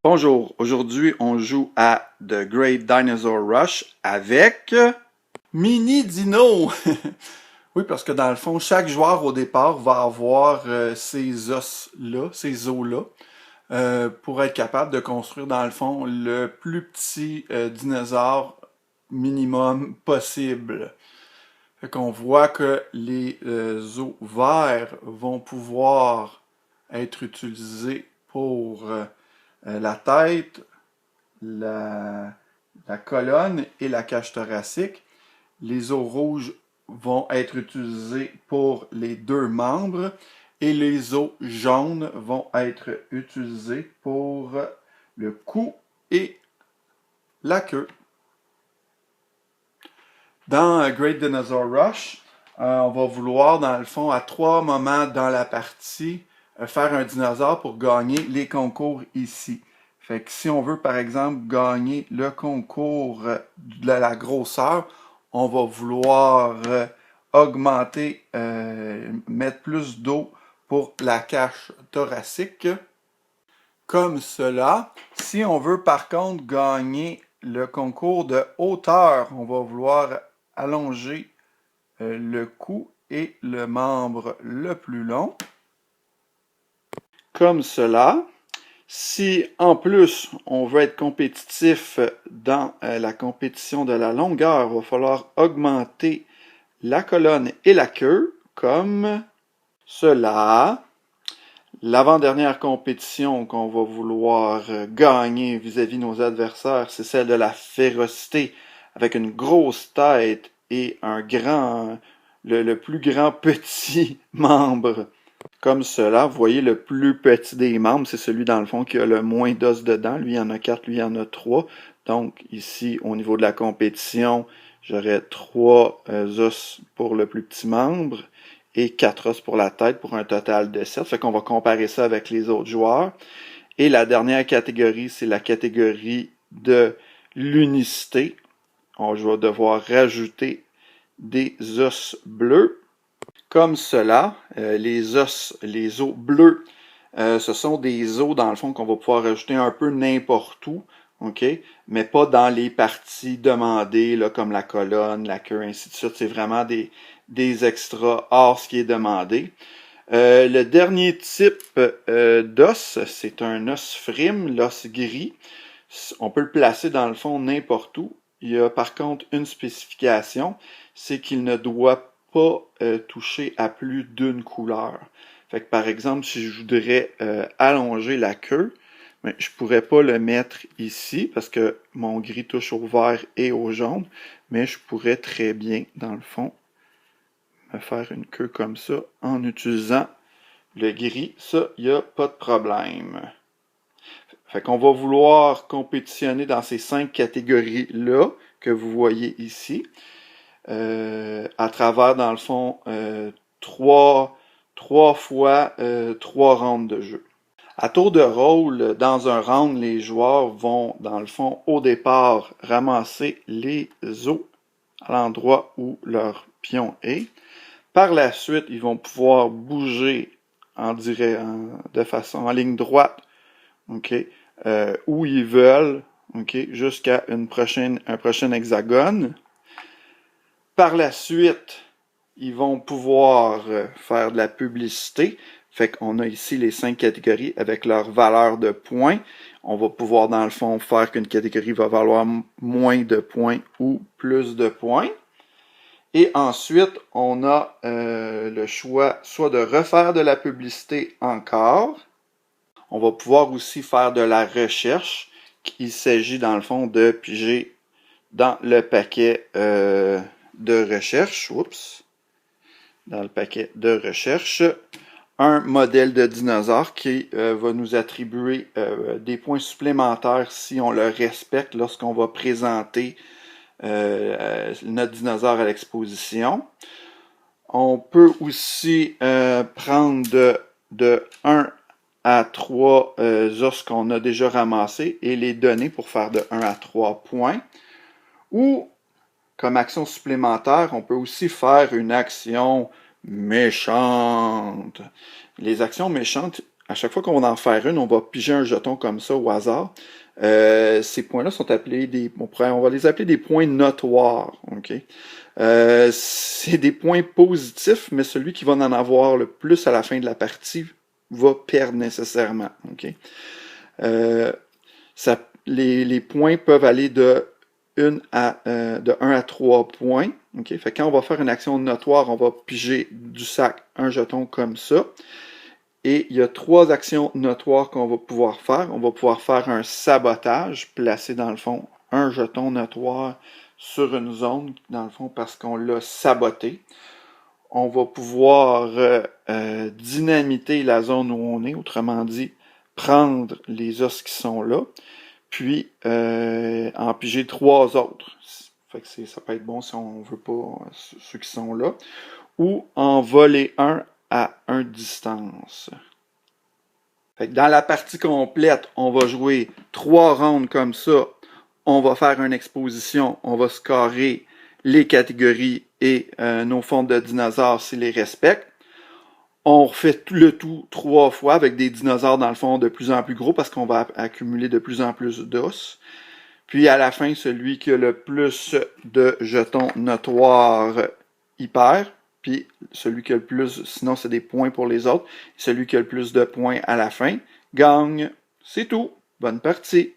Bonjour, aujourd'hui on joue à The Great Dinosaur Rush avec Mini Dino. Oui, parce que dans le fond, chaque joueur au départ va avoir ces os-là, ces os-là, pour être capable de construire dans le fond le plus petit dinosaure minimum possible. Fait qu'on voit que les os verts vont pouvoir être utilisés pour la tête, la, la colonne et la cage thoracique. Les os rouges vont être utilisés pour les deux membres et les os jaunes vont être utilisés pour le cou et la queue. Dans Great Dinosaur Rush, on va vouloir, dans le fond, à 3 moments dans la partie, faire un dinosaure pour gagner les concours ici. Fait que si on veut, par exemple, gagner le concours de la grosseur, on va vouloir augmenter, mettre plus d'eau pour la cage thoracique, comme cela. Si on veut, par contre, gagner le concours de hauteur, on va vouloir allonger le cou et le membre le plus long, comme cela. Si en plus on veut être compétitif dans la compétition de la longueur, il va falloir augmenter la colonne et la queue, comme cela. L'avant-dernière compétition qu'on va vouloir gagner vis-à-vis nos adversaires, c'est celle de la férocité, avec une grosse tête et le plus grand petit membre. Comme cela, vous voyez, le plus petit des membres, c'est celui dans le fond qui a le moins d'os dedans. Lui, il y en a 4, lui, il y en a 3. Donc, ici, au niveau de la compétition, j'aurais 3 os pour le plus petit membre et 4 os pour la tête pour un total de 7. Fait qu'on va comparer ça avec les autres joueurs. Et la dernière catégorie, c'est la catégorie de l'unicité. Je vais devoir rajouter des os bleus, comme cela. Les os bleus, ce sont des os, dans le fond, qu'on va pouvoir rajouter un peu n'importe où, ok, mais pas dans les parties demandées, là, comme la colonne, la queue, ainsi de suite. C'est vraiment des extras hors ce qui est demandé. Le dernier type d'os, c'est un os frime, l'os gris. On peut le placer dans le fond n'importe où. Il y a par contre une spécification, c'est qu'il ne doit pas toucher à plus d'une couleur. Fait que par exemple, si je voudrais allonger la queue, ben, je pourrais pas le mettre ici parce que mon gris touche au vert et au jaune, mais je pourrais très bien, dans le fond, me faire une queue comme ça en utilisant le gris. Ça, il n'y a pas de problème. Fait qu'on va vouloir compétitionner dans ces 5 catégories-là que vous voyez ici, à travers, dans le fond, 3 fois 3 rounds de jeu. À tour de rôle, dans un round, les joueurs vont, dans le fond, au départ, ramasser les os à l'endroit où leur pion est. Par la suite, ils vont pouvoir bouger de façon en ligne droite, ok, où ils veulent, ok, jusqu'à un prochain hexagone. Par la suite, ils vont pouvoir faire de la publicité. Fait qu'on a ici les 5 catégories avec leur valeur de points. On va pouvoir, dans le fond, faire qu'une catégorie va valoir moins de points ou plus de points. Et ensuite, on a le choix soit de refaire de la publicité encore. On va pouvoir aussi faire de la recherche. Il s'agit, dans le fond, de piger dans le paquet de recherche. Oups. Dans le paquet de recherche, un modèle de dinosaure qui va nous attribuer des points supplémentaires si on le respecte lorsqu'on va présenter notre dinosaure à l'exposition. On peut aussi prendre de 1 à 3 os qu'on a déjà ramassés et les donner pour faire de 1 à 3 points. Ou, comme action supplémentaire, on peut aussi faire une action méchante. Les actions méchantes, à chaque fois qu'on va en faire une, on va piger un jeton comme ça au hasard. Ces points-là sont appelés on va les appeler des points notoires. Ok. C'est des points positifs, mais celui qui va en avoir le plus à la fin de la partie va perdre nécessairement. Ok. Les points peuvent aller de 1 à 3 points. Okay? Fait que quand on va faire une action notoire, on va piger du sac un jeton comme ça. Et il y a 3 actions notoires qu'on va pouvoir faire. On va pouvoir faire un sabotage, placer dans le fond un jeton notoire sur une zone, dans le fond, parce qu'on l'a saboté. On va pouvoir dynamiter la zone où on est, autrement dit, prendre les os qui sont là, puis en piger 3 autres. Fait que ça peut être bon si on veut pas ceux qui sont là. Ou en voler un à 1 distance. Fait que dans la partie complète, on va jouer 3 rounds comme ça. On va faire une exposition, on va scorer les catégories et nos fonds de dinosaures s'ils les respectent. On refait le tout 3 fois avec des dinosaures dans le fond de plus en plus gros parce qu'on va accumuler de plus en plus d'os. Puis à la fin, celui qui a le plus de jetons notoires, il perd. Puis celui qui a le plus, sinon c'est des points pour les autres, celui qui a le plus de points à la fin, gagne. C'est tout. Bonne partie.